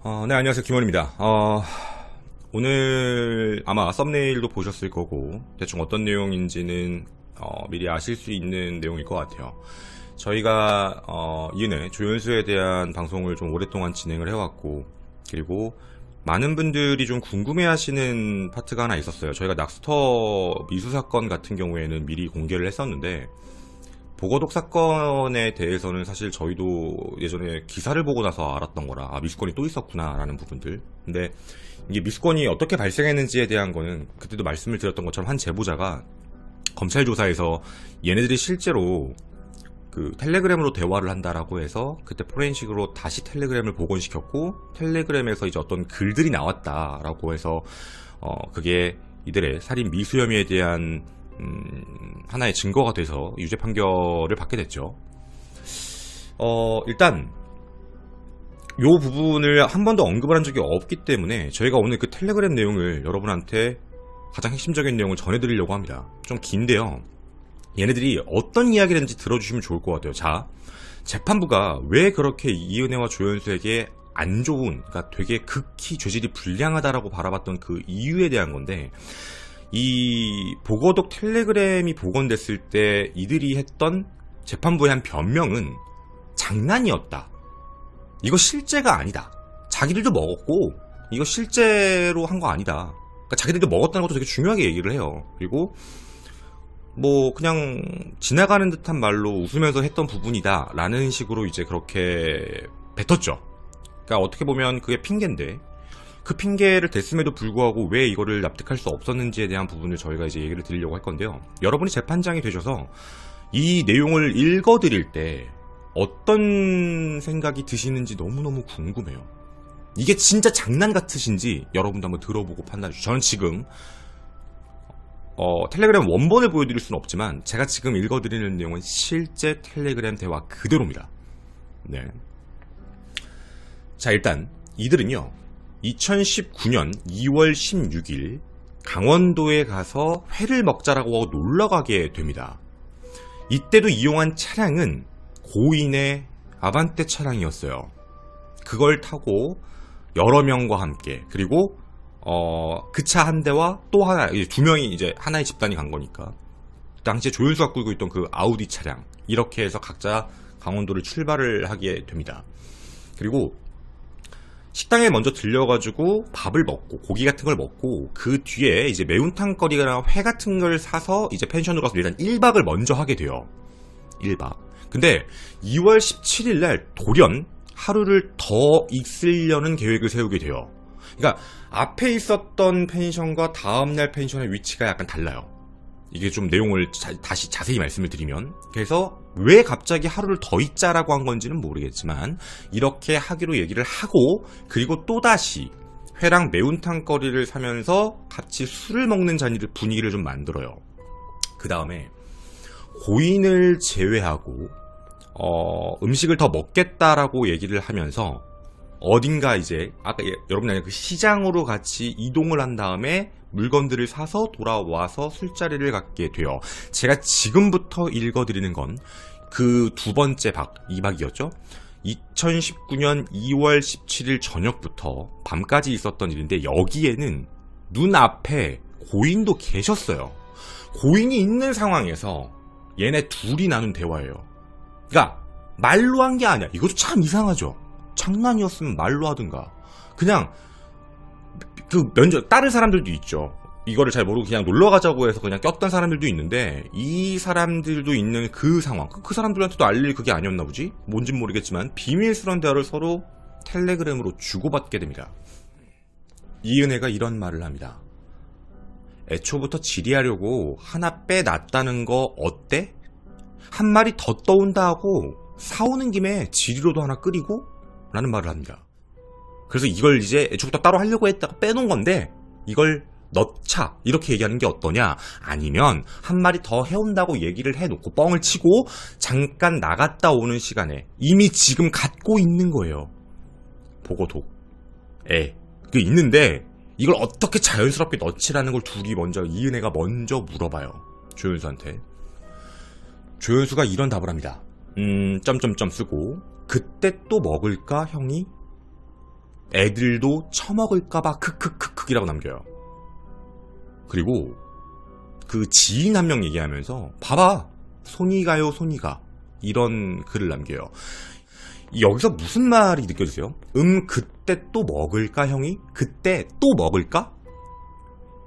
네, 안녕하세요. 김원입니다. 오늘 아마 썸네일도 보셨을 거고, 대충 어떤 내용인지는, 미리 아실 수 있는 내용일 것 같아요. 저희가, 이은혜, 조연수에 대한 방송을 좀 오랫동안 진행을 해왔고, 그리고 많은 분들이 좀 궁금해 하시는 파트가 하나 있었어요. 저희가 낙스터 미수사건 같은 경우에는 미리 공개를 했었는데, 보거독 사건에 대해서는 사실 저희도 예전에 기사를 보고 나서 알았던 거라, 미수건이 또 있었구나 라는 부분들. 근데 이게 미수건이 어떻게 발생했는지에 대한 거는 그때도 말씀을 드렸던 것처럼 한 제보자가 검찰 조사에서 얘네들이 실제로 그 텔레그램으로 대화를 한다라고 해서 그때 포렌식으로 다시 텔레그램을 복원시켰고, 텔레그램에서 이제 어떤 글들이 나왔다라고 해서 그게 이들의 살인 미수 혐의에 대한 하나의 증거가 돼서 유죄 판결을 받게 됐죠. 일단 요 부분을 한 번도 언급을 한 적이 없기 때문에 저희가 오늘 그 텔레그램 내용을 여러분한테 가장 핵심적인 내용을 전해드리려고 합니다. 좀 긴데요. 얘네들이 어떤 이야기를 했는지 들어주시면 좋을 것 같아요. 자, 재판부가 왜 그렇게 이은혜와 조연수에게 안 좋은, 그러니까 되게 극히 죄질이 불량하다라고 바라봤던 그 이유에 대한 건데, 이 보거독 텔레그램이 복원됐을 때 이들이 했던 재판부의 한 변명은 장난이었다. 이거 실제가 아니다. 자기들도 먹었고 이거 실제로 한 거 아니다. 그러니까 자기들도 먹었다는 것도 되게 중요하게 얘기를 해요. 그리고 뭐 그냥 지나가는 듯한 말로 웃으면서 했던 부분이다 라는 식으로 이제 그렇게 뱉었죠. 그러니까 어떻게 보면 그게 핑계인데, 그 핑계를 댔음에도 불구하고 왜 이거를 납득할 수 없었는지에 대한 부분을 저희가 이제 얘기를 드리려고 할 건데요. 여러분이 재판장이 되셔서 이 내용을 읽어드릴 때 어떤 생각이 드시는지 너무너무 궁금해요. 이게 진짜 장난 같으신지 여러분도 한번 들어보고 판단해주세요. 저는 지금 텔레그램 원본을 보여드릴 수는 없지만 제가 지금 읽어드리는 내용은 실제 텔레그램 대화 그대로입니다. 네. 자, 일단 이들은요, 2019년 2월 16일 강원도에 가서 회를 먹자라고 하고 놀러가게 됩니다. 이때도 이용한 차량은 고인의 아반떼 차량이었어요. 그걸 타고 여러 명과 함께, 그리고 그 차 한 대와 또 하나, 두 명이 이제 하나의 집단이 간 거니까, 당시에 조연수가 끌고 있던 그 아우디 차량, 이렇게 해서 각자 강원도를 출발을 하게 됩니다. 그리고 식당에 먼저 들려가지고 밥을 먹고 고기 같은 걸 먹고, 그 뒤에 이제 매운탕거리나 회 같은 걸 사서 이제 펜션으로 가서 일단 1박을 먼저 하게 돼요. 1박. 근데 2월 17일 날 돌연 하루를 더 있으려는 계획을 세우게 돼요. 그러니까 앞에 있었던 펜션과 다음날 펜션의 위치가 약간 달라요. 이게 좀 내용을 다시 자세히 말씀을 드리면, 그래서 왜 갑자기 하루를 더 있자라고 한 건지는 모르겠지만 이렇게 하기로 얘기를 하고, 그리고 또다시 회랑 매운탕거리를 사면서 같이 술을 먹는 분위기를 좀 만들어요. 그 다음에 고인을 제외하고 음식을 더 먹겠다라고 얘기를 하면서 어딘가 이제 아까 여러분이 그 시장으로 같이 이동을 한 다음에 물건들을 사서 돌아와서 술자리를 갖게 돼요. 제가 지금부터 읽어드리는 건 그 두 번째 박, 2박이었죠. 2019년 2월 17일 저녁부터 밤까지 있었던 일인데, 여기에는 눈앞에 고인도 계셨어요. 고인이 있는 상황에서 얘네 둘이 나눈 대화예요. 그러니까 말로 한 게 아니야. 이것도 참 이상하죠. 장난이었으면 말로 하든가, 그냥 그 면접 따를 사람들도 있죠. 이거를 잘 모르고 그냥 놀러 가자고 해서 그냥 꼈던 사람들도 있는데, 이 사람들도 있는 그 상황, 그 사람들한테도 알릴 그게 아니었나 보지? 뭔진 모르겠지만 비밀스러운 대화를 서로 텔레그램으로 주고받게 됩니다. 이은혜가 이런 말을 합니다. 애초부터 지리하려고 하나 빼놨다는 거 어때? 한 마리 더 떠온다 하고 사오는 김에 지리로도 하나 끓이고? 라는 말을 합니다. 그래서 이걸 이제 애초부터 따로 하려고 했다가 빼놓은 건데 이걸 넣자, 이렇게 얘기하는 게 어떠냐? 아니면 한 마리 더 해온다고 얘기를 해놓고 뻥을 치고 잠깐 나갔다 오는 시간에 이미 지금 갖고 있는 거예요. 보고독에 그 있는데 이걸 어떻게 자연스럽게 넣지라는 걸 둘이 먼저, 이은혜가 먼저 물어봐요. 조연수한테. 조연수가 이런 답을 합니다. 점점점 쓰고, 그때 또 먹을까 형이? 애들도 처먹을까봐 크크크크이라고 남겨요. 그리고 그 지인 한 명 얘기하면서 봐봐 손이 가요 손이 가 이런 글을 남겨요. 여기서 무슨 말이 느껴지세요? 그때 또 먹을까 형이? 그때 또 먹을까?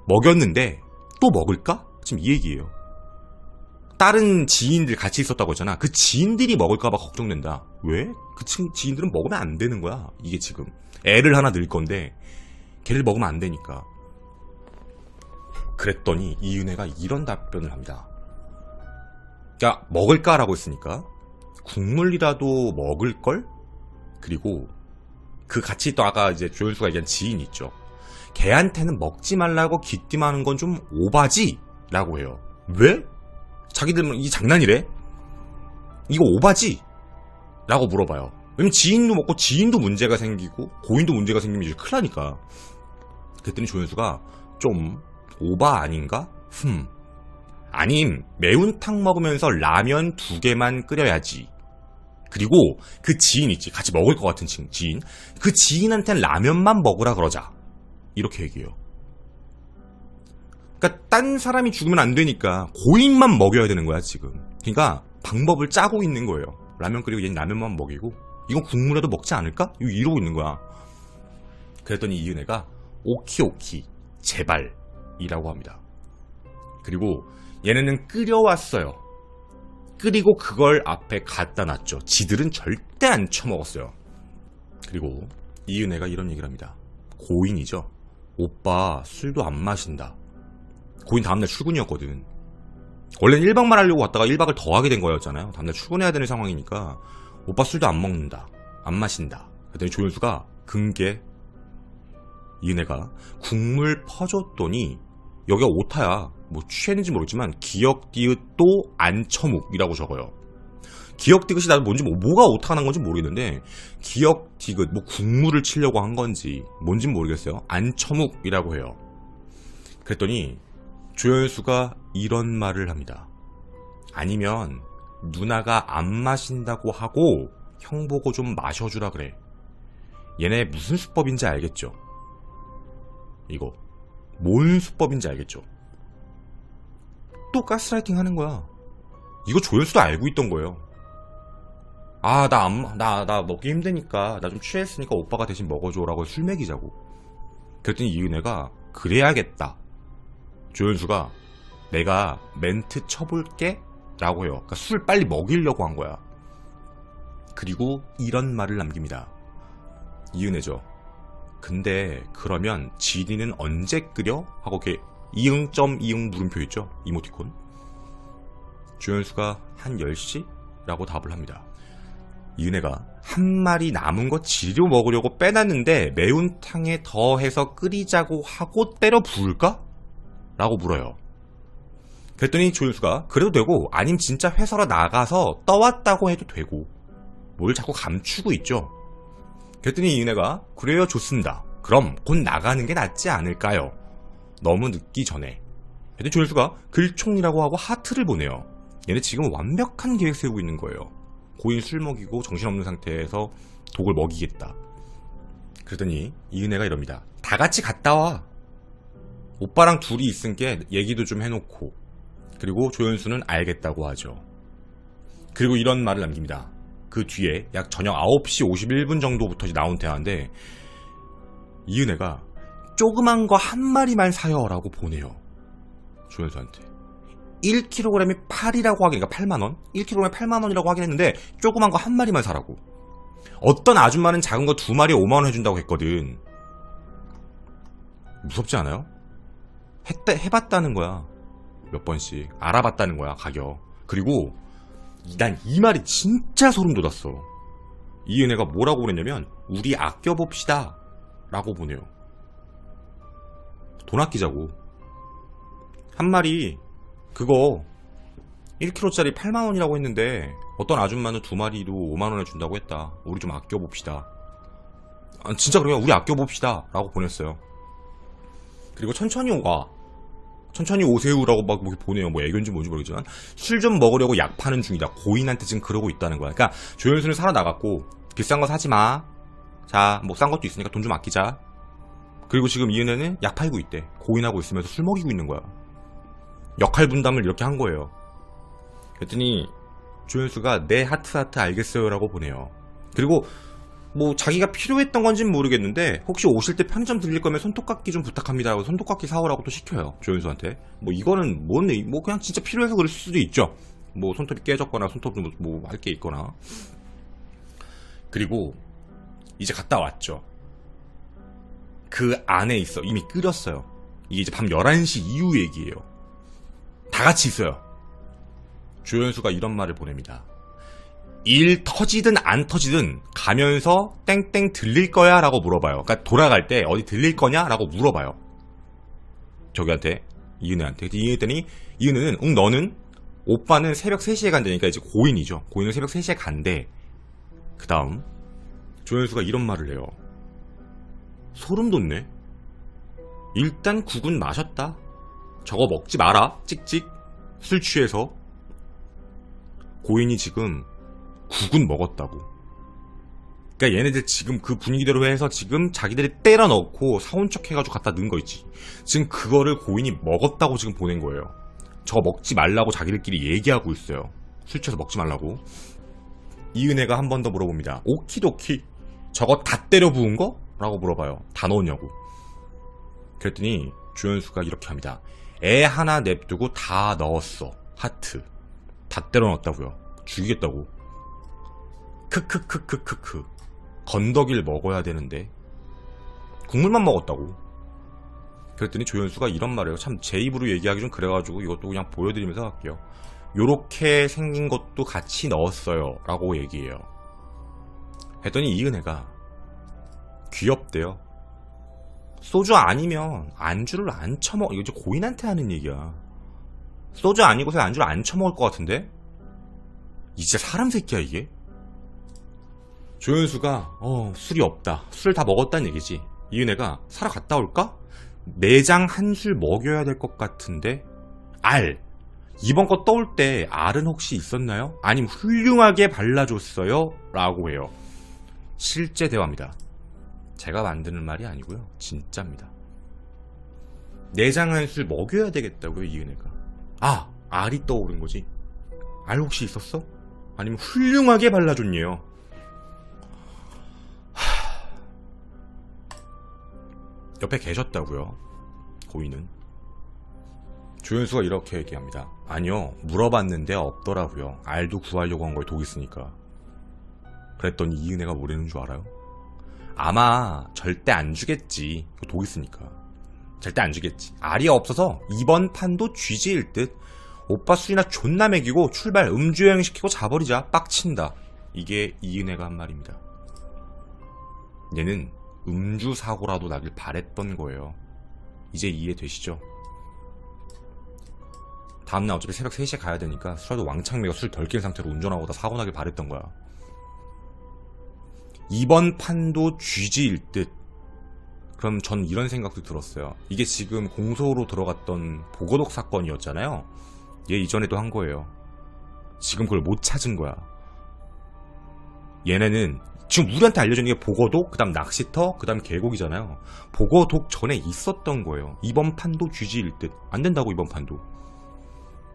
먹였는데 또 먹을까? 지금 이 얘기예요. 다른 지인들 같이 있었다고 했잖아. 그 지인들이 먹을까봐 걱정된다. 왜? 그 지인들은 먹으면 안 되는 거야. 이게 지금 애를 하나 늘 건데 걔를 먹으면 안 되니까. 그랬더니 이은혜가 이런 답변을 합니다. 야 먹을까라고 했으니까 국물이라도 먹을걸? 그리고 그 같이 또 아까 이제 조연수가 얘기한 지인 있죠. 걔한테는 먹지 말라고 귀띔하는 건 좀 오바지? 라고 해요. 왜? 자기들은 이게 장난이래? 이거 오바지? 라고 물어봐요. 왜냐면 지인도 먹고 지인도 문제가 생기고 고인도 문제가 생기면 이제 큰일 나니까. 그랬더니 조연수가 좀 오바 아닌가? 아님 매운탕 먹으면서 라면 2개만 끓여야지. 그리고 그 지인 있지 같이 먹을 것 같은 지인 그 지인한테는 라면만 먹으라 그러자 이렇게 얘기해요. 그러니까 딴 사람이 죽으면 안 되니까 고인만 먹여야 되는 거야 지금. 그러니까 방법을 짜고 있는 거예요. 라면 끓이고 얘는 라면만 먹이고 이건 국물이라도 먹지 않을까? 이러고 있는 거야. 그랬더니 이은혜가 오키오키 제발 이라고 합니다. 그리고 얘네는 끓여왔어요. 끓이고 그걸 앞에 갖다 놨죠. 지들은 절대 안 처먹었어요. 그리고 이은혜가 이런 얘기를 합니다. 고인이죠. 오빠 술도 안 마신다. 고인 다음날 출근이었거든. 원래는 1박만 하려고 왔다가 1박을 더 하게 된 거였잖아요. 다음날 출근해야 되는 상황이니까 오빠 술도 안 먹는다. 안 마신다. 그랬더니 조연수가 근게 이은혜가 국물 퍼줬더니 여기가 오타야. 뭐 취했는지 모르지만 기역 디귿 또 안처묵이라고 적어요. 기역 디귿이 나도 뭔지 뭐가 오타가 난 건지 모르겠는데 기역 디귿 뭐 국물을 치려고 한 건지 뭔진 모르겠어요. 안처묵이라고 해요. 그랬더니 조연수가 이런 말을 합니다. 아니면 누나가 안 마신다고 하고 형 보고 좀 마셔주라 그래. 얘네 무슨 수법인지 알겠죠? 이거 뭔 수법인지 알겠죠? 또 가스라이팅 하는 거야. 이거 조연수도 알고 있던 거예요. 아, 나 먹기 힘드니까 나 좀 취했으니까 오빠가 대신 먹어줘라고 술 먹이자고. 그랬더니 이은혜가 그래야겠다. 조연수가 내가 멘트 쳐볼게 라고 해요. 그러니까 술 빨리 먹이려고 한 거야. 그리고 이런 말을 남깁니다. 이은혜죠. 근데 그러면 지리는 언제 끓여? 하고 이렇게 이응 물음표 있죠? 이모티콘. 조연수가 한 10시? 라고 답을 합니다. 이은혜가 한 마리 남은 거 지리로 먹으려고 빼놨는데 매운탕에 더해서 끓이자고 하고 때려 부을까? 라고 물어요. 그랬더니 조연수가 그래도 되고 아님 진짜 회사로 나가서 떠왔다고 해도 되고 뭘 자꾸 감추고 있죠. 그랬더니 이은혜가 그래요 좋습니다. 그럼 곧 나가는 게 낫지 않을까요? 너무 늦기 전에. 그랬더니 조연수가 글총이라고 하고 하트를 보내요. 얘네 지금 완벽한 계획 세우고 있는 거예요. 고인 술 먹이고 정신없는 상태에서 독을 먹이겠다. 그랬더니 이은혜가 이럽니다. 다 같이 갔다 와. 오빠랑 둘이 있으니까 얘기도 좀 해놓고. 그리고 조연수는 알겠다고 하죠. 그리고 이런 말을 남깁니다. 그 뒤에 약 저녁 9시 51분 정도부터 나온 대화인데 이은혜가 조그만 거 한 마리만 사요 라고 보내요. 조연수한테 1kg이 8이라고 하긴, 그러니까 8만원? 1kg에 8만원이라고 하긴 했는데 조그만 거 한 마리만 사라고. 어떤 아줌마는 작은 거 2마리에 5만원 해준다고 했거든. 무섭지 않아요? 해봤다는 거야. 몇 번씩 알아봤다는 거야 가격. 그리고 난 이 말이 진짜 소름 돋았어. 이은혜가 뭐라고 보냈냐면 우리 아껴봅시다 라고 보내요. 돈 아끼자고. 한 마리 그거 1kg짜리 8만원이라고 했는데 어떤 아줌마는 2마리도 5만원에 준다고 했다. 우리 좀 아껴봅시다. 아, 진짜 그래요. 우리 아껴봅시다 라고 보냈어요. 그리고 천천히 오세요라고 막 보내요. 뭐 애교인지 뭔지 모르겠지만 술 좀 먹으려고 약 파는 중이다. 고인한테 지금 그러고 있다는 거야. 그러니까 조연수는 살아나갔고 비싼 거 사지 마. 자, 뭐 싼 것도 있으니까 돈 좀 아끼자. 그리고 지금 이은혜는 약 팔고 있대. 고인하고 있으면서 술 먹이고 있는 거야. 역할 분담을 이렇게 한 거예요. 그랬더니 조연수가 네 하트 알겠어요 라고 보내요. 그리고 뭐 자기가 필요했던 건지는 모르겠는데 혹시 오실 때 편의점 들릴 거면 손톱깎이 좀 부탁합니다 하고 손톱깎이 사오라고 또 시켜요. 조연수한테. 뭐 이거는 뭐 그냥 진짜 필요해서 그럴 수도 있죠. 뭐 손톱이 깨졌거나 손톱 뭐 할 게 있거나. 그리고 이제 갔다 왔죠. 그 안에 있어. 이미 끓였어요. 이게 이제 밤 11시 이후 얘기예요. 다 같이 있어요. 조연수가 이런 말을 보냅니다. 일 터지든 안 터지든 가면서 땡땡 들릴 거야 라고 물어봐요. 그러니까 돌아갈 때 어디 들릴 거냐 라고 물어봐요. 저기한테, 이은혜한테. 이은혜더니 이은혜는 응 너는? 오빠는 새벽 3시에 간다니까 이제 고인이죠. 고인은 새벽 3시에 간대. 그 다음 조연수가 이런 말을 해요. 소름 돋네. 일단 국은 마셨다. 저거 먹지 마라. 찍찍. 술 취해서. 고인이 지금 국은 먹었다고. 그러니까 얘네들 지금 그 분위기대로 해서 지금 자기들이 때려 넣고 사온 척 해가지고 갖다 넣은 거 있지. 지금 그거를 고인이 먹었다고 지금 보낸 거예요. 저거 먹지 말라고 자기들끼리 얘기하고 있어요. 술 취해서 먹지 말라고. 이은혜가 한 번 더 물어봅니다. 오키도키. 저거 다 때려 부은 거? 라고 물어봐요. 다 넣었냐고. 그랬더니 조연수가 이렇게 합니다. 애 하나 냅두고 다 넣었어. 하트. 다 때려 넣었다고요. 죽이겠다고. 크크크크크크. 건더기를 먹어야 되는데 국물만 먹었다고. 그랬더니 조연수가 이런 말이에요. 참 제 입으로 얘기하기 좀 그래가지고 이것도 그냥 보여드리면서 할게요. 요렇게 생긴 것도 같이 넣었어요 라고 얘기해요. 했더니 이은혜가 귀엽대요. 소주 아니면 안주를 안 처먹. 이거 이제 고인한테 하는 얘기야. 소주 아니고서 안주를 안 처먹을 것 같은데? 이제 사람 새끼야 이게? 조연수가 술이 없다. 술 다 먹었다는 얘기지. 이은혜가 사러 갔다 올까? 내장 한 술 먹여야 될 것 같은데? 알. 이번 거 떠올 때 알은 혹시 있었나요? 아니면 훌륭하게 발라줬어요? 라고 해요. 실제 대화입니다. 제가 만드는 말이 아니고요. 진짜입니다. 내장 한 술 먹여야 되겠다고요. 이은혜가. 아! 알이 떠오른 거지. 알 혹시 있었어? 아니면 훌륭하게 발라줬네요. 옆에 계셨다고요. 고인은. 조연수가 이렇게 얘기합니다. 아니요. 물어봤는데 없더라고요. 알도 구하려고 한 거에 독 있으니까. 그랬더니 이은혜가 뭐라는 줄 알아요? 아마 절대 안 주겠지. 독 있으니까. 절대 안 주겠지. 알이 없어서 이번 판도 쥐지일 듯. 오빠 술이나 존나 먹이고 출발 음주여행 시키고 자버리자. 빡친다. 이게 이은혜가 한 말입니다. 얘는 음주사고라도 나길 바랬던 거예요. 이제 이해되시죠? 다음날 어차피 새벽 3시에 가야 되니까 술라도 왕창 먹여 술 덜 깬 상태로 운전하고 다 사고 나길 바랬던 거야. 이번 판도 쥐지일 듯. 그럼 전 이런 생각도 들었어요. 이게 지금 공소로 들어갔던 보고독 사건이었잖아요. 얘 이전에도 한 거예요. 지금 그걸 못 찾은 거야. 얘네는 지금 우리한테 알려준 게 보고독, 그 다음 낚시터, 그 다음 계곡이잖아요. 보고독 전에 있었던 거예요. 이번 판도 쥐지일 듯. 안 된다고 이번 판도.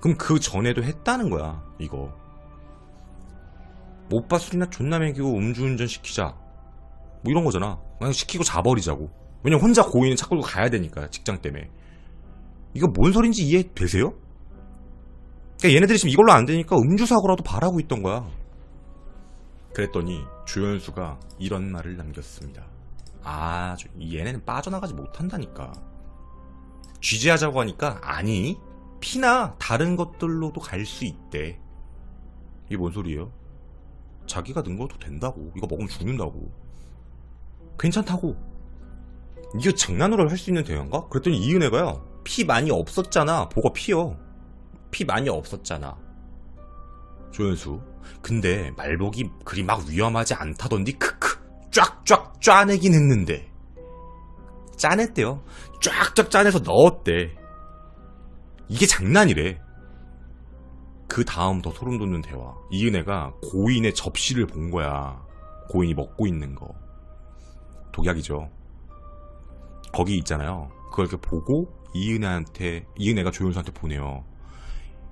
그럼 그 전에도 했다는 거야. 이거. 오빠 술이나 존나 먹이고 음주운전 시키자. 뭐 이런 거잖아. 그냥 시키고 자버리자고. 왜냐면 혼자 고인은 차 끌고 가야 되니까. 직장 때문에. 이거 뭔 소린지 이해되세요? 그러니까 얘네들이 지금 이걸로 안 되니까 음주사고라도 바라고 있던 거야. 그랬더니 조연수가 이런 말을 남겼습니다. 아, 얘네는 빠져나가지 못한다니까. 취재하자고 하니까 아니, 피나 다른 것들로도 갈 수 있대. 이게 뭔 소리예요? 자기가 는 것도 된다고. 이거 먹으면 죽는다고. 괜찮다고. 이게 장난으로 할 수 있는 대화인가? 그랬더니 이은혜가요. 피 많이 없었잖아. 뭐가 피요? 피 많이 없었잖아. 조연수. 근데 말복이 그리 막 위험하지 않다던디. 크크. 쫙쫙 짜내긴 했는데. 짜냈대요. 쫙쫙 짜내서 넣었대. 이게 장난이래. 그 다음 더 소름 돋는 대화. 이은혜가 고인의 접시를 본 거야. 고인이 먹고 있는 거. 독약이죠. 거기 있잖아요. 그걸 이렇게 보고 이은혜가 조윤수한테 보내요.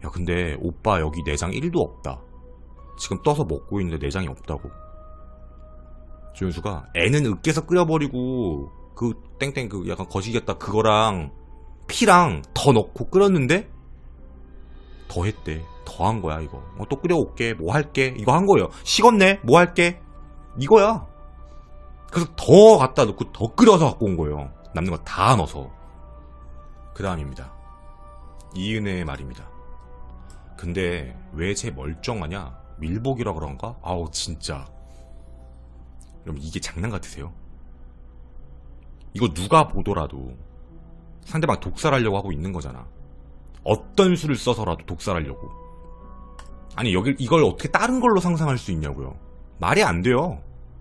야, 근데 오빠 여기 내장 1도 없다. 지금 떠서 먹고 있는데 내장이 없다고. 조윤수가 애는 으깨서 끓여버리고 그 땡땡 그 약간 거시기였다 그거랑 피랑 더 넣고 끓였는데 더 했대. 더 한 거야 이거. 또 끓여올게. 뭐 할게. 이거 한 거예요. 식었네. 뭐 할게. 이거야. 그래서 더 갖다 넣고 더 끓여서 갖고 온 거예요. 남는 거 다 넣어서. 그 다음입니다. 이은혜의 말입니다. 근데 왜 쟤 멀쩡하냐? 밀복이라 그런가? 아우 진짜. 여러분 이게 장난 같으세요? 이거 누가 보더라도 상대방 독살하려고 하고 있는 거잖아. 어떤 수를 써서라도 독살하려고. 아니 이걸 어떻게 다른 걸로 상상할 수 있냐고요. 말이 안 돼요.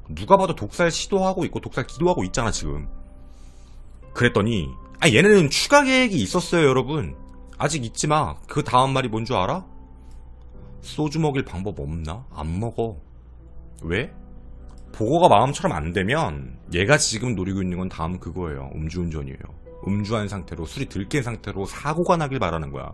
누가 봐도 독살 시도하고 있고 독살 기도하고 있잖아 지금. 그랬더니 얘네는 추가 계획이 있었어요 여러분. 아직 잊지 마. 그 다음 말이 뭔 줄 알아? 소주 먹일 방법 없나? 안 먹어. 왜? 보고가 마음처럼 안 되면 얘가 지금 노리고 있는 건 다음 그거예요. 음주운전이에요. 음주한 상태로 술이 들깬 상태로 사고가 나길 바라는 거야.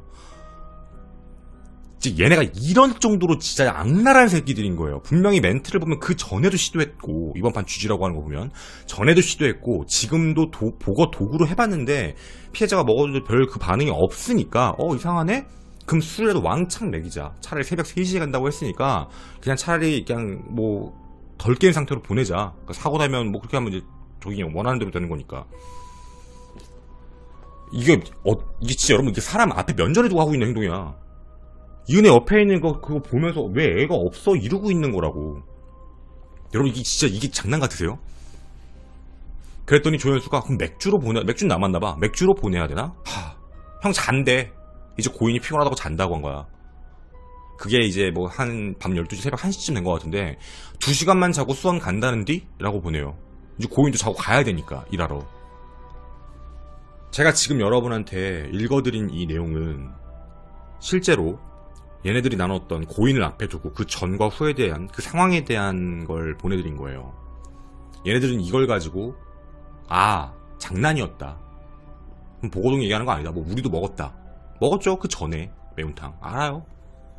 즉 얘네가 이런 정도로 진짜 악랄한 새끼들인 거예요. 분명히 멘트를 보면 그 전에도 시도했고 이번 판 쥐지라고 하는 거 보면 전에도 시도했고 지금도 보고 도구로 해봤는데 피해자가 먹어도 별 그 반응이 없으니까 이상하네? 그럼 술에도 왕창 먹이자. 차라리 새벽 3시에 간다고 했으니까 그냥 차라리 그냥 뭐 덜 깬 상태로 보내자. 그러니까 사고 나면 뭐 그렇게 하면 이제 저기 원하는 대로 되는 거니까. 이게 진짜 여러분 이게 사람 앞에 면전에 두고 하고 있는 행동이야. 이은혜 옆에 있는 거 그거 보면서 왜 애가 없어 이러고 있는 거라고. 여러분 이게 진짜 이게 장난 같으세요? 그랬더니 조현수가 그럼 맥주 남았나봐. 맥주로 보내야 되나? 형 잔대. 이제 고인이 피곤하다고 잔다고 한 거야. 그게 이제 뭐 한 밤 12시 새벽 1시쯤 된 것 같은데 2시간만 자고 수원 간다는디? 라고 보내요. 이제 고인도 자고 가야 되니까 일하러. 제가 지금 여러분한테 읽어드린 이 내용은 실제로 얘네들이 나눴던 고인을 앞에 두고 그 전과 후에 대한 그 상황에 대한 걸 보내드린 거예요. 얘네들은 이걸 가지고 장난이었다. 그럼 보고동 얘기하는 거 아니다. 뭐 우리도 먹었다. 먹었죠. 그 전에 매운탕. 알아요.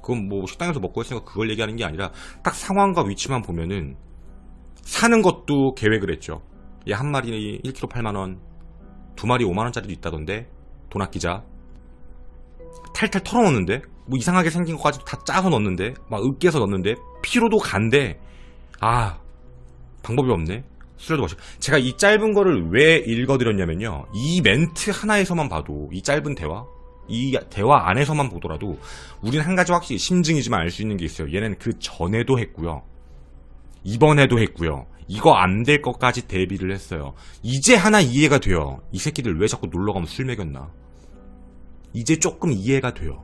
그건 뭐 식당에서 먹고 했으니까 그걸 얘기하는 게 아니라 딱 상황과 위치만 보면은 사는 것도 계획을 했죠. 얘 한 마리 1kg 8만원 2마리 5만원짜리도 있다던데 돈 아끼자. 탈탈 털어넣는데 뭐 이상하게 생긴 것까지도 다 짜서 넣는데 막 으깨서 넣는데 피로도 간데 방법이 없네. 술에도 마시고. 제가 이 짧은 거를 왜 읽어드렸냐면요, 이 멘트 하나에서만 봐도 이 짧은 대화 이 대화 안에서만 보더라도 우리는 한 가지 확실히 심증이지만 알 수 있는 게 있어요. 얘는 그 전에도 했고요, 이번에도 했고요, 이거 안 될 것까지 대비를 했어요. 이제 하나 이해가 돼요. 이 새끼들 왜 자꾸 놀러가면 술 먹였나. 이제 조금 이해가 돼요.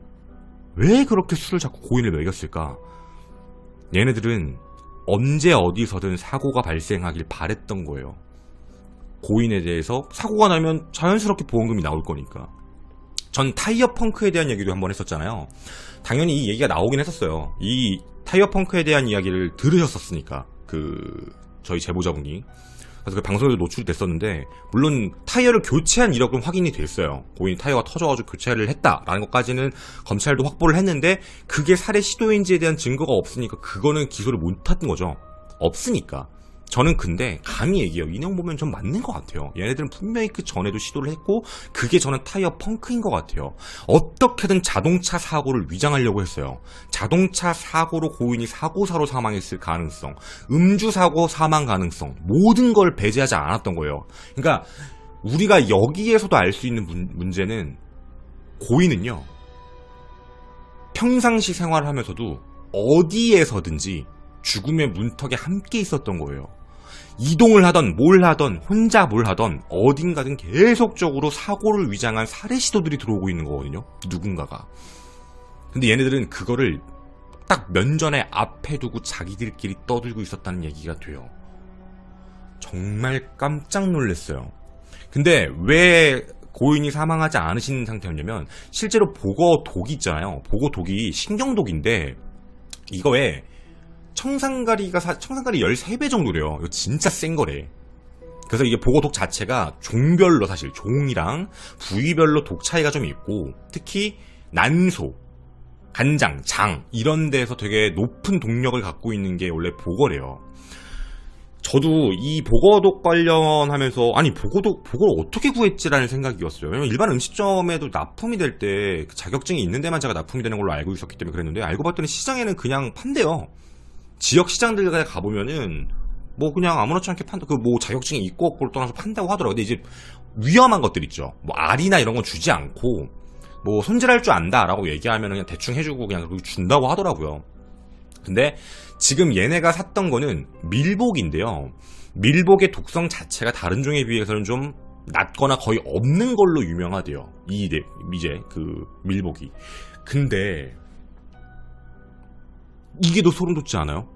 왜 그렇게 술을 자꾸 고인을 먹였을까. 얘네들은 언제 어디서든 사고가 발생하길 바랬던 거예요. 고인에 대해서 사고가 나면 자연스럽게 보험금이 나올 거니까. 전 타이어 펑크에 대한 얘기도 한번 했었잖아요. 당연히 이 얘기가 나오긴 했었어요. 이 타이어 펑크에 대한 이야기를 들으셨었으니까 저희 제보자분이. 그래서 그 방송에도 노출이 됐었는데, 물론 타이어를 교체한 이력은 확인이 됐어요. 고인이 타이어가 터져가지고 교체를 했다라는 것까지는 검찰도 확보를 했는데, 그게 살해 시도인지에 대한 증거가 없으니까 그거는 기소를 못한 거죠. 없으니까. 저는 근데 감히 얘기해요. 이 내용 보면 좀 맞는 것 같아요. 얘네들은 분명히 그 전에도 시도를 했고, 그게 저는 타이어 펑크인 것 같아요. 어떻게든 자동차 사고를 위장하려고 했어요. 자동차 사고로 고인이 사고사로 사망했을 가능성, 음주사고 사망 가능성, 모든 걸 배제하지 않았던 거예요. 그러니까 우리가 여기에서도 알 수 있는 문제는, 고인은요, 평상시 생활을 하면서도 어디에서든지 죽음의 문턱에 함께 있었던 거예요. 이동을 하던 뭘 하던 혼자 뭘 하던 어딘가든 계속적으로 사고를 위장한 살해 시도들이 들어오고 있는 거거든요, 누군가가. 근데 얘네들은 그거를 딱 면전에 앞에 두고 자기들끼리 떠들고 있었다는 얘기가 돼요. 정말 깜짝 놀랐어요. 근데 왜 고인이 사망하지 않으신 상태였냐면, 실제로 보고독이 있잖아요. 보고독이 신경독인데 이거에 청산가리 13배 정도래요. 이거 진짜 센 거래. 그래서 이게 보고독 자체가 종별로 사실 종이랑 부위별로 독 차이가 좀 있고 특히 난소, 간장, 장 이런 데서 되게 높은 독력을 갖고 있는 게 원래 보거래요. 저도 이 보거독 관련하면서 아니 보거를 어떻게 구했지라는 생각이었어요. 왜냐면 일반 음식점에도 납품이 될 때 자격증이 있는 데만 제가 납품이 되는 걸로 알고 있었기 때문에 그랬는데 알고 봤더니 시장에는 그냥 판대요. 지역 시장들에 가보면은 뭐 그냥 아무렇지 않게 판다. 그 뭐 자격증이 있고 없고를 떠나서 판다고 하더라고요. 근데 이제 위험한 것들 있죠. 뭐 알이나 이런 건 주지 않고 뭐 손질할 줄 안다라고 얘기하면 그냥 대충 해주고 그냥 준다고 하더라고요. 근데 지금 얘네가 샀던 거는 밀복인데요. 밀복의 독성 자체가 다른 종에 비해서는 좀 낮거나 거의 없는 걸로 유명하대요. 이제 그 밀복이. 근데 이게 더 소름 돋지 않아요?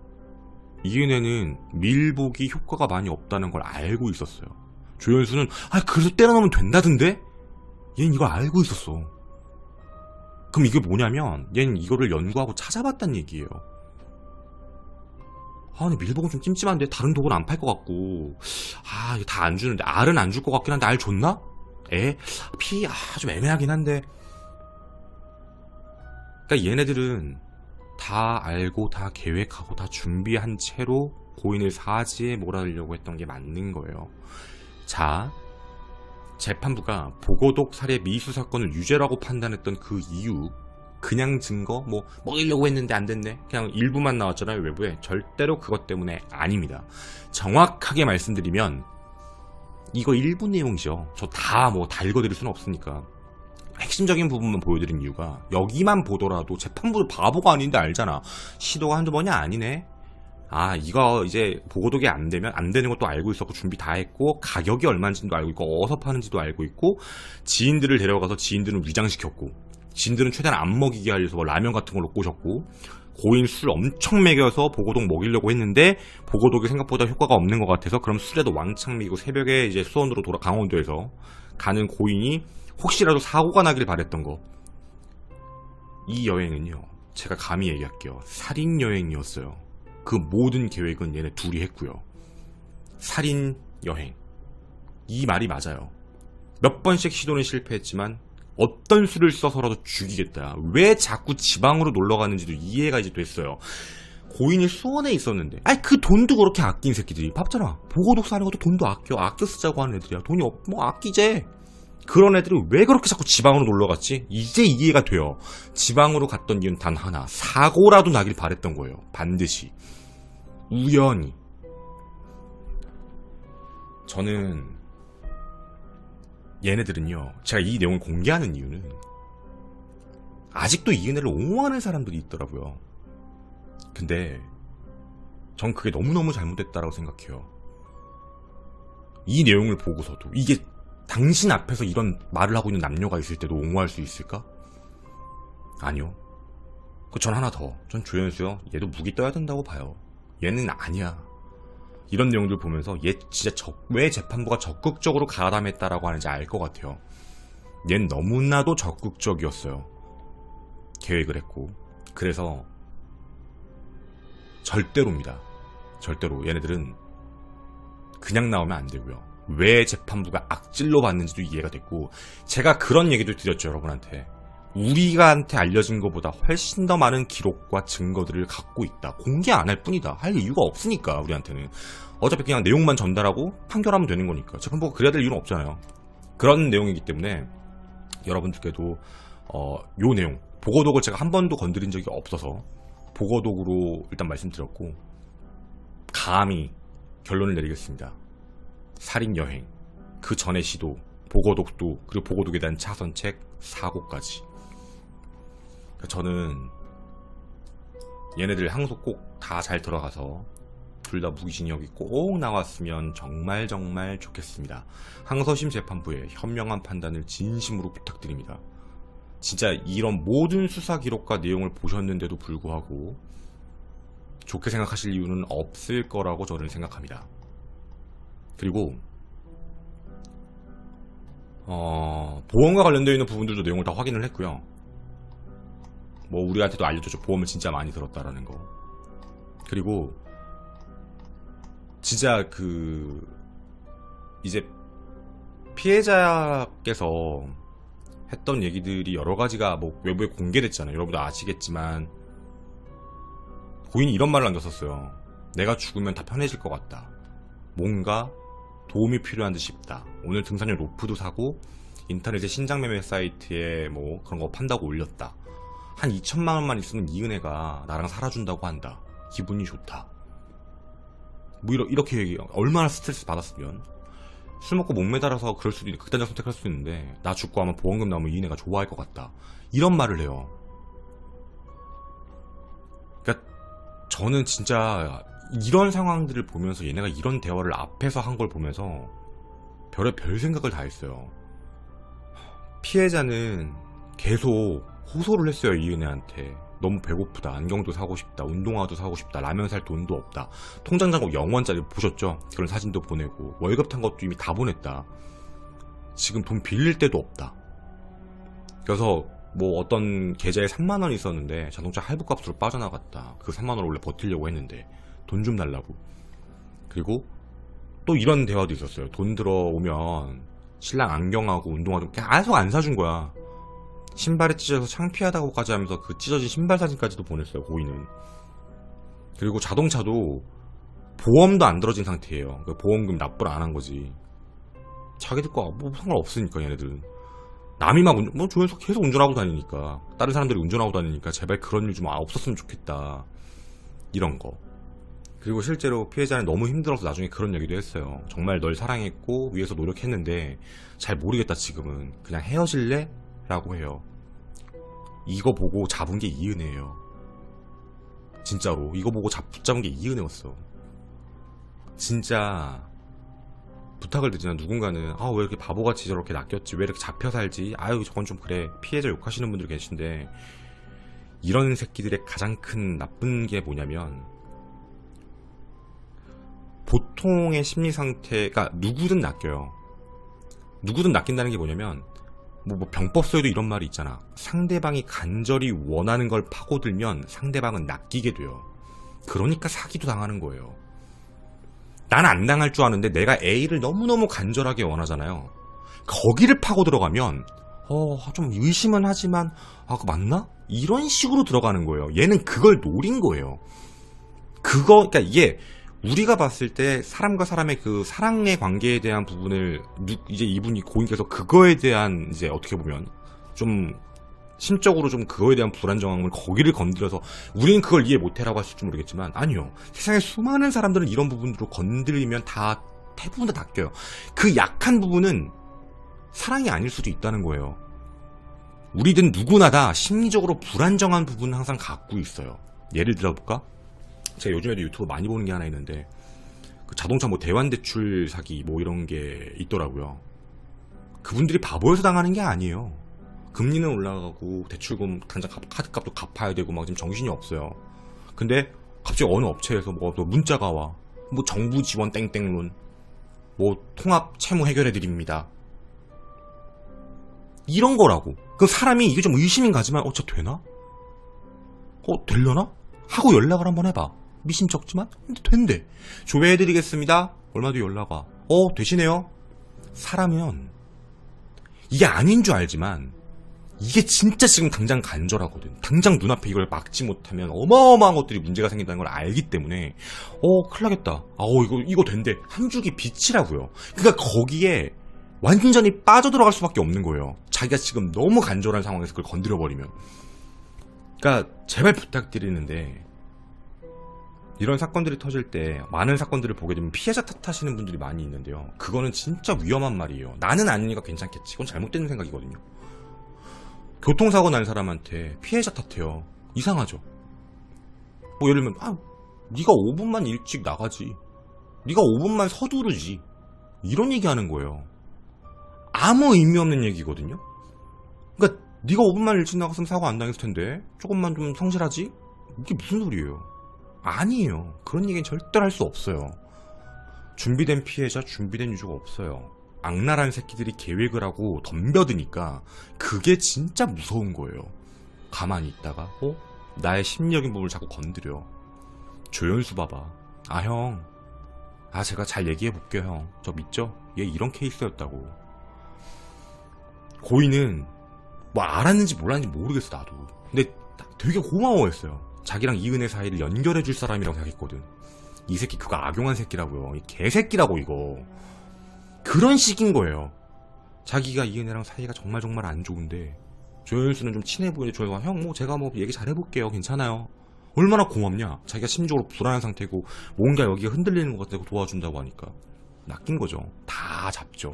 이게는 밀복이 효과가 많이 없다는 걸 알고 있었어요. 조연수는 그래서 때려 넣으면 된다던데? 얘는 이걸 알고 있었어. 그럼 이게 뭐냐면 얘는 이거를 연구하고 찾아봤단 얘기예요. 근데 밀복은 좀 찜찜한데 다른 독은 안 팔 것 같고 이거 다 안 주는데 알은 안 줄 것 같긴 한데 알 줬나? 피 좀 애매하긴 한데. 그러니까 얘네들은 다 알고 다 계획하고 다 준비한 채로 고인을 사지에 몰아넣으려고 했던 게 맞는 거예요. 자, 재판부가 보고독 살해 미수 사건을 유죄라고 판단했던 그 이유, 그냥 증거 뭐 먹이려고 했는데 안 됐네 그냥 일부만 나왔잖아요. 외부에. 절대로 그것 때문에 아닙니다. 정확하게 말씀드리면 이거 일부 내용이죠. 저 다 읽어드릴 수는 없으니까 핵심적인 부분만 보여드린 이유가 여기만 보더라도 재판부도 바보가 아닌데 알잖아. 시도가 한두 번이 아니네. 이거 이제 보고독이 안 되면 안 되는 것도 알고 있었고 준비 다 했고 가격이 얼마인지도 알고 있고 어디서 파는지도 알고 있고 지인들을 데려가서 지인들은 위장시켰고 지인들은 최대한 안 먹이게 하려서 라면 같은 걸로 꼬셨고 고인 술 엄청 먹여서 보고독 먹이려고 했는데 보고독이 생각보다 효과가 없는 것 같아서 그럼 술에도 왕창 미고 새벽에 이제 수원으로 강원도에서 가는 고인이 혹시라도 사고가 나길 바랬던 거. 이 여행은요, 제가 감히 얘기할게요. 살인 여행이었어요. 그 모든 계획은 얘네 둘이 했고요. 살인 여행. 이 말이 맞아요. 몇 번씩 시도는 실패했지만 어떤 수를 써서라도 죽이겠다. 왜 자꾸 지방으로 놀러 가는지도 이해가 이제 됐어요. 고인이 수원에 있었는데 그 돈도 그렇게 아낀 새끼들이 봤잖아. 보고독 사는 것도 돈도 아껴 쓰자고 하는 애들이야. 돈이 아끼재. 그런 애들이 왜 그렇게 자꾸 지방으로 놀러 갔지? 이제 이해가 돼요. 지방으로 갔던 이유는 단 하나. 사고라도 나길 바랬던 거예요. 반드시. 우연히. 저는 얘네들은요. 제가 이 내용을 공개하는 이유는 아직도 이 은혜를 옹호하는 사람들이 있더라고요. 근데 전 그게 너무너무 잘못됐다라고 생각해요. 이 내용을 보고서도 이게 당신 앞에서 이런 말을 하고 있는 남녀가 있을 때도 옹호할 수 있을까? 아니요. 전 하나 더. 전 조연수요. 얘도 무기 떠야 된다고 봐요. 얘는 아니야. 이런 내용들 보면서 얘 진짜 왜 재판부가 적극적으로 가담했다라고 하는지 알 것 같아요. 얘는 너무나도 적극적이었어요. 계획을 했고. 그래서 절대로입니다. 절대로 얘네들은 그냥 나오면 안 되고요. 왜 재판부가 악질로 봤는지도 이해가 됐고 제가 그런 얘기도 드렸죠. 여러분한테. 우리가한테 알려진 것보다 훨씬 더 많은 기록과 증거들을 갖고 있다. 공개 안 할 뿐이다. 할 이유가 없으니까 우리한테는. 어차피 그냥 내용만 전달하고 판결하면 되는 거니까. 재판부가 그래야 될 이유는 없잖아요. 그런 내용이기 때문에 여러분들께도 요 내용 보고독을 제가 한 번도 건드린 적이 없어서 보고독으로 일단 말씀드렸고 감히 결론을 내리겠습니다. 살인여행, 그 전의 시도, 보고독도, 그리고 보고독에 대한 차선책, 사고까지. 저는 얘네들 항소 꼭 다 잘 들어가서 둘 다 무기징역이 꼭 나왔으면 정말 좋겠습니다. 항소심 재판부의 현명한 판단을 진심으로 부탁드립니다. 진짜 이런 모든 수사 기록과 내용을 보셨는데도 불구하고 좋게 생각하실 이유는 없을 거라고 저는 생각합니다. 그리고 보험과 관련되어 있는 부분들도 내용을 다 확인을 했고요. 우리한테도 알려줬죠. 보험을 진짜 많이 들었다라는 거. 그리고 진짜 이제 피해자께서 했던 얘기들이 여러 가지가 뭐 외부에 공개됐잖아요. 여러분도 아시겠지만 고인이 이런 말을 남겼었어요. 내가 죽으면 다 편해질 것 같다. 뭔가 도움이 필요한 듯 싶다. 오늘 등산용 로프도 사고 인터넷에 신장 매매 사이트에 뭐 그런 거 판다고 올렸다. 한 2천만 원만 있으면 이 은혜가 나랑 살아준다고 한다. 기분이 좋다. 뭐 이렇게 얘기. 얼마나 스트레스 받았으면. 술 먹고 목 매달아서 그럴 수도 있는데, 극단적 선택할 수도 있는데, 나 죽고 아마 보험금 나오면 이 은혜가 좋아할 것 같다. 이런 말을 해요. 그러니까 저는 진짜 이런 상황들을 보면서 얘네가 이런 대화를 앞에서 한 걸 보면서 별의별 생각을 다 했어요. 피해자는 계속 호소를 했어요. 이 은혜한테. 너무 배고프다. 안경도 사고 싶다. 운동화도 사고 싶다. 라면 살 돈도 없다. 통장 잔고 0원짜리 보셨죠? 그런 사진도 보내고 월급 탄 것도 이미 다 보냈다. 지금 돈 빌릴 데도 없다. 그래서 뭐 어떤 계좌에 3만 원이 있었는데 자동차 할부값으로 빠져나갔다. 그 3만 원을 원래 버티려고 했는데 돈 좀 달라고. 그리고 또 이런 대화도 있었어요. 돈 들어오면 신랑 안경하고 운동화 좀 계속 안 사준 거야. 신발에 찢어서 창피하다고까지 하면서 그 찢어진 신발 사진까지도 보냈어요. 고인은. 그리고 자동차도 보험도 안 들어진 상태예요. 보험금 납부를 안 한 거지. 자기들과 뭐 상관없으니까 얘네들은. 남이 막 뭐 조연석 계속 운전하고 다니니까, 다른 사람들이 운전하고 다니니까 제발 그런 일 좀 없었으면 좋겠다. 이런 거. 그리고 실제로 피해자는 너무 힘들어서 나중에 그런 얘기도 했어요. 정말 널 사랑했고 위해서 노력했는데 잘 모르겠다 지금은. 그냥 헤어질래? 라고 해요. 이거 보고 잡은 게 이은혜예요. 진짜로 이거 보고 붙잡은 게 이은혜였어. 진짜 부탁을 드리나 누군가는 왜 이렇게 바보같이 저렇게 낚였지, 왜 이렇게 잡혀 살지, 아유 저건 좀 그래, 피해자 욕하시는 분들 계신데, 이런 새끼들의 가장 큰 나쁜 게 뭐냐면 보통의 심리 상태가 누구든 낚여요. 누구든 낚인다는 게 뭐냐면 뭐 병법서에도 이런 말이 있잖아. 상대방이 간절히 원하는 걸 파고들면 상대방은 낚이게 돼요. 그러니까 사기도 당하는 거예요. 난 안 당할 줄 아는데 내가 A를 너무너무 간절하게 원하잖아요. 거기를 파고 들어가면 좀 의심은 하지만 그거 맞나? 이런 식으로 들어가는 거예요. 얘는 그걸 노린 거예요. 그러니까 이게 우리가 봤을 때 사람과 사람의 그 사랑의 관계에 대한 부분을 이제 이분이 고인께서 그거에 대한 이제 어떻게 보면 좀 심적으로 좀 그거에 대한 불안정함을 거기를 건드려서 우리는 그걸 이해 못해라고 하실지 모르겠지만, 아니요. 세상에 수많은 사람들은 이런 부분으로 건드리면 다 대부분 다 낚여요. 그 약한 부분은 사랑이 아닐 수도 있다는 거예요. 우리든 누구나 다 심리적으로 불안정한 부분은 항상 갖고 있어요. 예를 들어볼까? 제가 요즘에도 유튜브 많이 보는 게 하나 있는데, 그 자동차 뭐 대환대출 사기 뭐 이런 게 있더라고요. 그분들이 바보여서 당하는 게 아니에요. 금리는 올라가고 대출금 당장 카드값도 갚아야 되고 막 지금 정신이 없어요. 근데 갑자기 어느 업체에서 뭐 문자가 와. 뭐 정부 지원 땡땡론, 뭐 통합 채무 해결해 드립니다. 이런 거라고. 그 사람이 이게 좀 의심이 가지만 진짜 되나? 되려나? 하고 연락을 한번 해봐. 미심쩍지만 근데 된대. 조회해드리겠습니다. 얼마 뒤에 연락 와. 되시네요. 사람은 이게 아닌 줄 알지만 이게 진짜 지금 당장 간절하거든. 당장 눈앞에 이걸 막지 못하면 어마어마한 것들이 문제가 생긴다는 걸 알기 때문에 큰일 나겠다. 이거 된대. 한 줄기 빛이라고요. 그러니까 거기에 완전히 빠져들어갈 수밖에 없는 거예요. 자기가 지금 너무 간절한 상황에서 그걸 건드려버리면. 그러니까 제발 부탁드리는데, 이런 사건들이 터질 때 많은 사건들을 보게 되면 피해자 탓하시는 분들이 많이 있는데요. 그거는 진짜 위험한 말이에요. 나는 아니니까 괜찮겠지. 그건 잘못된 생각이거든요. 교통사고 난 사람한테 피해자 탓해요. 이상하죠. 뭐 예를 들면 네가 5분만 일찍 나가지, 네가 5분만 서두르지, 이런 얘기하는 거예요. 아무 의미 없는 얘기거든요. 그러니까 네가 5분만 일찍 나갔으면 사고 안 당했을 텐데 조금만 좀 성실하지? 이게 무슨 소리예요? 아니에요. 그런 얘기는 절대로 할 수 없어요. 준비된 피해자, 준비된 유저가 없어요. 악랄한 새끼들이 계획을 하고 덤벼드니까 그게 진짜 무서운 거예요. 가만히 있다가 나의 심리적인 부분을 자꾸 건드려. 조연수 봐봐. 형 제가 잘 얘기해볼게요 형. 저 믿죠? 얘 이런 케이스였다고. 고인은 뭐 알았는지 몰랐는지 모르겠어 나도. 근데 되게 고마워했어요. 자기랑 이은혜 사이를 연결해줄 사람이라고 생각했거든. 이 새끼 그거 악용한 새끼라고요. 이 개새끼라고 이거. 그런 식인 거예요. 자기가 이은혜랑 사이가 정말 안 좋은데 조현수는 좀 친해 보이는데 조현수가 형 뭐 제가 뭐 얘기 잘해볼게요. 괜찮아요. 얼마나 고맙냐. 자기가 심리적으로 불안한 상태고 뭔가 여기가 흔들리는 것 같다고 도와준다고 하니까 낚인 거죠. 다 잡죠.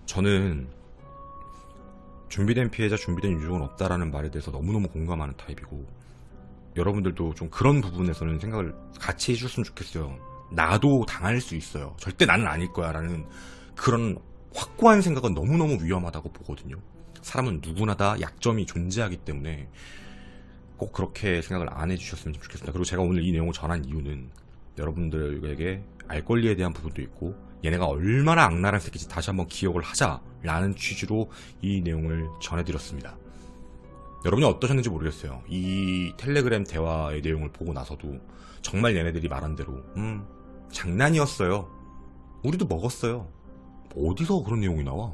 저는 준비된 피해자 준비된 유족은 없다라는 말에 대해서 너무너무 공감하는 타입이고, 여러분들도 좀 그런 부분에서는 생각을 같이 해줬으면 좋겠어요. 나도 당할 수 있어요. 절대 나는 아닐 거야 라는 그런 확고한 생각은 너무너무 위험하다고 보거든요. 사람은 누구나 다 약점이 존재하기 때문에 꼭 그렇게 생각을 안 해주셨으면 좋겠습니다. 그리고 제가 오늘 이 내용을 전한 이유는 여러분들에게 알 권리에 대한 부분도 있고 얘네가 얼마나 악랄한 새끼인지 다시 한번 기억을 하자라는 취지로 이 내용을 전해드렸습니다. 여러분이 어떠셨는지 모르겠어요. 이 텔레그램 대화의 내용을 보고 나서도 정말 얘네들이 말한 대로 장난이었어요. 우리도 먹었어요. 어디서 그런 내용이 나와?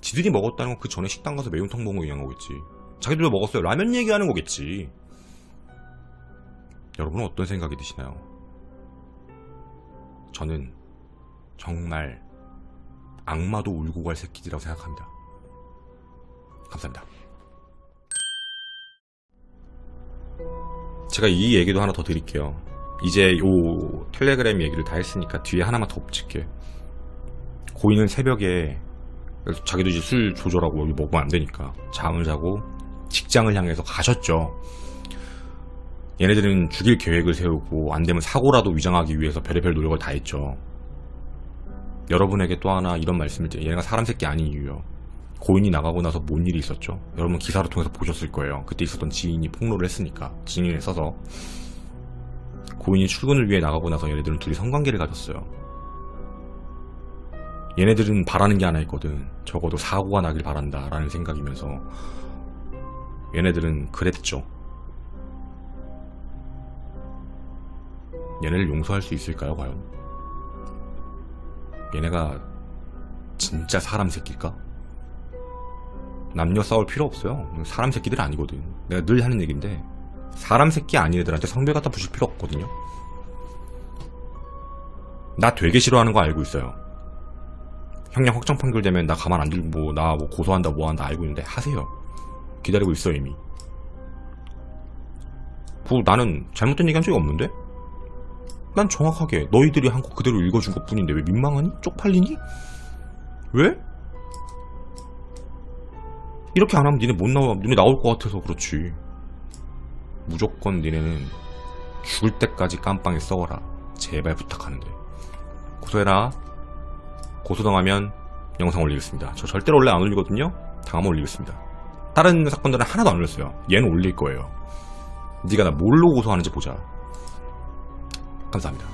지들이 먹었다는 건 그 전에 식당 가서 매운탕 먹은 거 얘기한 거겠지. 자기들도 먹었어요. 라면 얘기하는 거겠지. 여러분은 어떤 생각이 드시나요? 저는 정말 악마도 울고 갈 새끼들이라고 생각합니다. 감사합니다. 제가 이 얘기도 하나 더 드릴게요. 이제 요 텔레그램 얘기를 다 했으니까 뒤에 하나만 더 붙일게. 고인은 새벽에 자기도 이제 술 조절하고 여기 먹으면 안 되니까 잠을 자고 직장을 향해서 가셨죠. 얘네들은 죽일 계획을 세우고 안 되면 사고라도 위장하기 위해서 별의별 노력을 다 했죠. 여러분에게 또 하나 이런 말씀을 드려요. 얘네가 사람 새끼 아닌 이유요. 고인이 나가고 나서 뭔 일이 있었죠? 여러분 기사를 통해서 보셨을 거예요. 그때 있었던 지인이 폭로를 했으니까. 증인을 써서. 고인이 출근을 위해 나가고 나서 얘네들은 둘이 성관계를 가졌어요. 얘네들은 바라는 게 하나 있거든. 적어도 사고가 나길 바란다 라는 생각이면서 얘네들은 그랬죠. 얘네를 용서할 수 있을까요 과연? 얘네가 진짜 사람 새끼일까? 남녀 싸울 필요 없어요. 사람 새끼들 아니거든. 내가 늘 하는 얘기인데 사람 새끼 아닌 애들한테 성별 갖다 붙일 필요 없거든요. 나 되게 싫어하는 거 알고 있어요. 형량 확정 판결되면 나 가만 안 두고 나 뭐 고소한다 뭐한다 알고 있는데 하세요. 기다리고 있어 이미. 나는 잘못된 얘기한 적이 없는데? 난 정확하게 너희들이 한 거 그대로 읽어준 것 뿐인데 왜 민망하니? 쪽팔리니? 왜? 이렇게 안 하면 니네 못 나와, 눈에 나올 것 같아서 그렇지. 무조건 니네는 죽을 때까지 깜빵에 썩어라. 제발 부탁하는데. 고소해라. 고소당하면 영상 올리겠습니다. 저 절대로 원래 안 올리거든요. 당하면 올리겠습니다. 다른 사건들은 하나도 안 올렸어요. 얘는 올릴 거예요. 네가 나 뭘로 고소하는지 보자. 감사합니다.